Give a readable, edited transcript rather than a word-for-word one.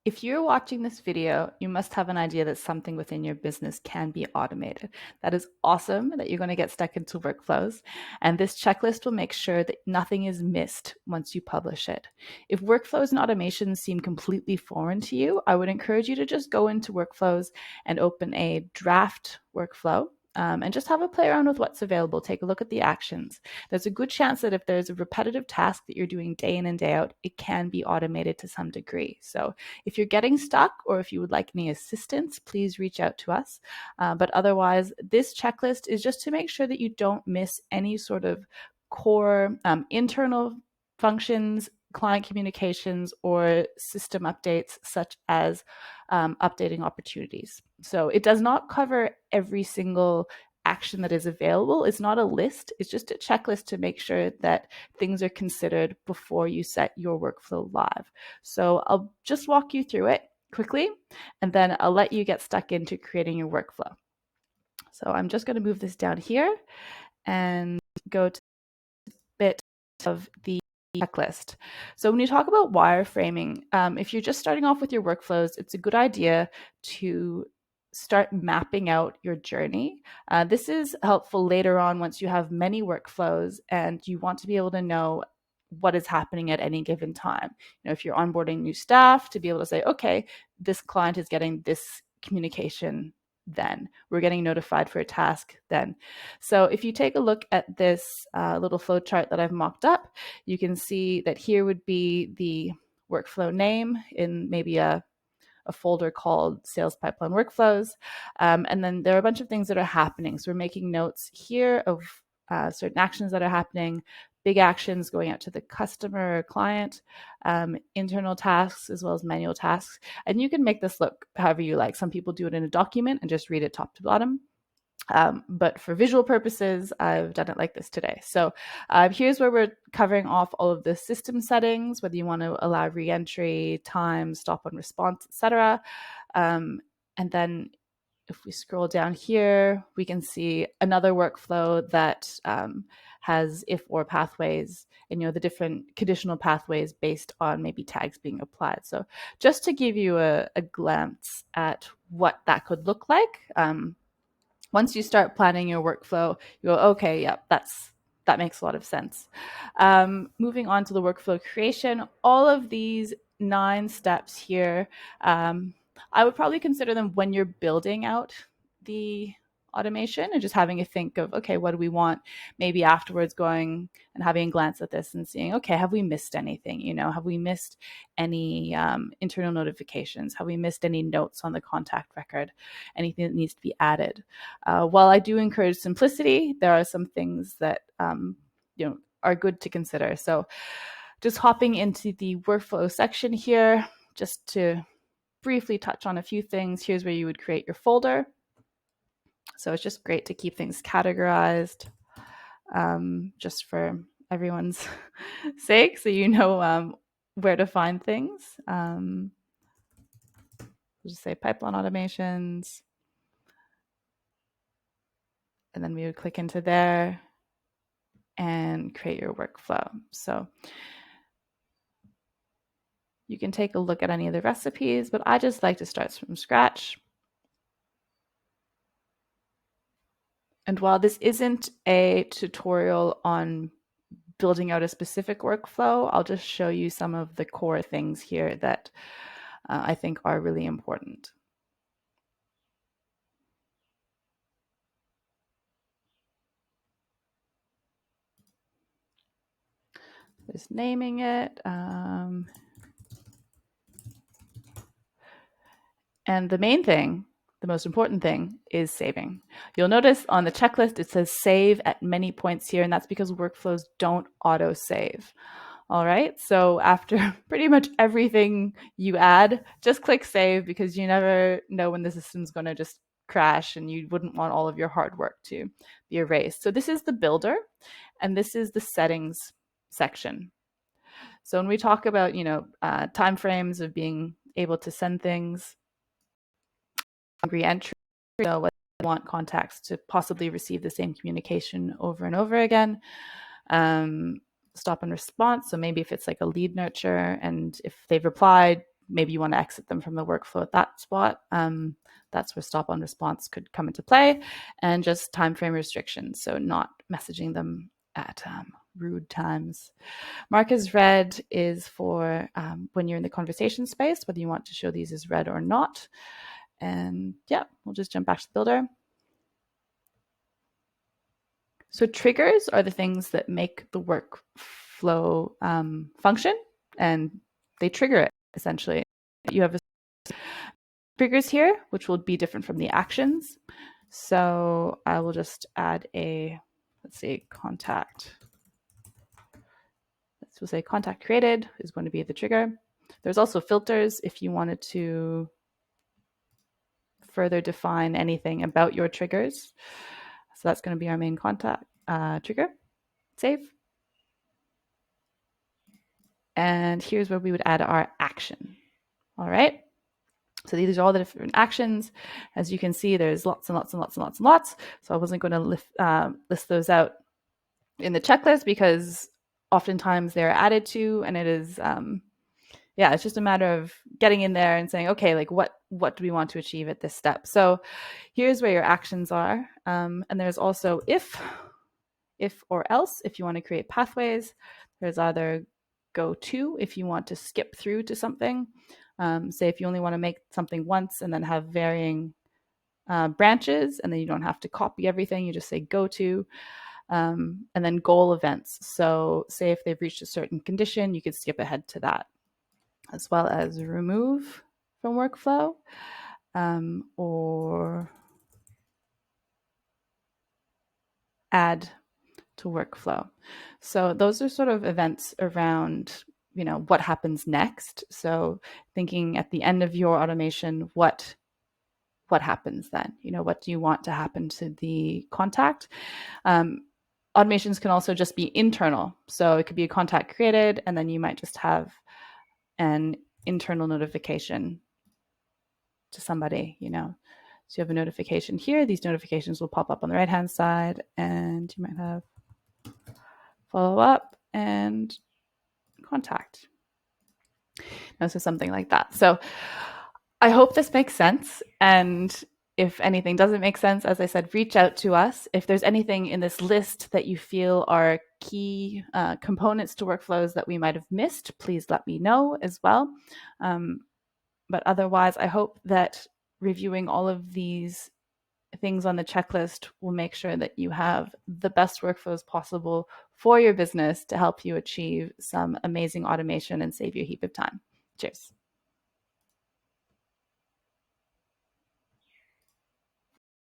If you're watching this video, you must have an idea that something within your business can be automated. That is awesome that you're going to get stuck into workflows. And this checklist will make sure that nothing is missed once you publish it. If workflows and automations seem completely foreign to you, I would encourage you to just go into workflows and open a draft workflow. And just have a play around with what's available. Take a look at the actions. There's a good chance that if there's a repetitive task that you're doing day in and day out, it can be automated to some degree. So if you're getting stuck or if you would like any assistance, please reach out to us. But otherwise, this checklist is just to make sure that you don't miss any sort of core internal functions, client communications, or system updates, such as updating opportunities. So it does not cover every single action that is available. It's not a list, it's just a checklist to make sure that things are considered before you set your workflow live. So I'll just walk you through it quickly, and then I'll let you get stuck into creating your workflow. So I'm just going to move this down here and go to a bit of the checklist. So when you talk about wireframing, if you're just starting off with your workflows, it's a good idea to start mapping out your journey. This is helpful later on once you have many workflows and you want to be able to know what is happening at any given time. If you're onboarding new staff, to be able to say, okay, this client is getting this communication, then we're getting notified for a task then. So if you take a look at this little flow chart that I've mocked up, you can see that here would be the workflow name in maybe a folder called Sales Pipeline Workflows. And then there are a bunch of things that are happening. So we're making notes here of certain actions that are happening, big actions going out to the customer or client, internal tasks as well as manual tasks. And you can make this look however you like. Some people do it in a document and just read it top to bottom. But for visual purposes, I've done it like this today. So here's where we're covering off all of the system settings, whether you want to allow reentry, time, stop on response, etc. And then if we scroll down here, we can see another workflow that has if or pathways and the different conditional pathways based on maybe tags being applied. So just to give you a glance at what that could look like. Once you start planning your workflow, you go, okay, yep, that makes a lot of sense. Moving on to the workflow creation, all of these 9 steps here, I would probably consider them when you're building out the automation and just having a think of, okay, what do we want? Maybe afterwards going and having a glance at this and seeing, okay, have we missed anything? Have we missed any internal notifications? Have we missed any notes on the contact record? Anything that needs to be added? While I do encourage simplicity, there are some things that are good to consider. So just hopping into the workflow section here, just to briefly touch on a few things. Here's where you would create your folder. So it's just great to keep things categorized, just for everyone's sake, so where to find things. We'll just say pipeline automations, and then we would click into there and create your workflow. So you can take a look at any of the recipes, but I just like to start from scratch. And while this isn't a tutorial on building out a specific workflow, I'll just show you some of the core things here that I think are really important. Just naming it. And the main thing, the most important thing, is saving. You'll notice on the checklist it says save at many points here, and that's because workflows don't auto-save. All right, so after pretty much everything you add, just click save, because you never know when the system's going to just crash and you wouldn't want all of your hard work to be erased. So this is the builder, and this is the settings section. So when we talk about, timeframes of being able to send things, re-entry, so what I want contacts to possibly receive the same communication over and over again. Stop and response. So maybe if it's like a lead nurture and if they've replied, maybe you want to exit them from the workflow at that spot. That's where stop on response could come into play, and just time frame restrictions. So not messaging them at rude times. Mark as red is for when you're in the conversation space, whether you want to show these as red or not. And yeah, we'll just jump back to the builder. So triggers are the things that make the workflow function, and they trigger it essentially. You have triggers here, which will be different from the actions. So I will just add a, let's see, contact. We'll say contact created is going to be the trigger. There's also filters if you wanted to further define anything about your triggers. So that's going to be our main contact trigger. Save. And here's where we would add our action. All right. So these are all the different actions. As you can see, there's lots and lots and lots and lots and lots. So I wasn't going to list those out in the checklist because oftentimes they're added to, and it is, it's just a matter of getting in there and saying, okay, like what do we want to achieve at this step? So here's where your actions are. And there's also if or else, if you want to create pathways. There's either go to if you want to skip through to something. Say if you only want to make something once and then have varying branches, and then you don't have to copy everything, you just say go to. And then goal events. So say if they've reached a certain condition, you could skip ahead to that, as well as remove from workflow or add to workflow. So those are sort of events around, what happens next. So thinking at the end of your automation, what happens then? What do you want to happen to the contact? Automations can also just be internal. So it could be a contact created, and then you might just have an internal notification to somebody, So you have a notification here. These notifications will pop up on the right-hand side, and you might have follow up and contact. So something like that. So I hope this makes sense. And if anything doesn't make sense, as I said, reach out to us. If there's anything in this list that you feel are key components to workflows that we might have missed, please let me know as well. But otherwise, I hope that reviewing all of these things on the checklist will make sure that you have the best workflows possible for your business to help you achieve some amazing automation and save you a heap of time. Cheers.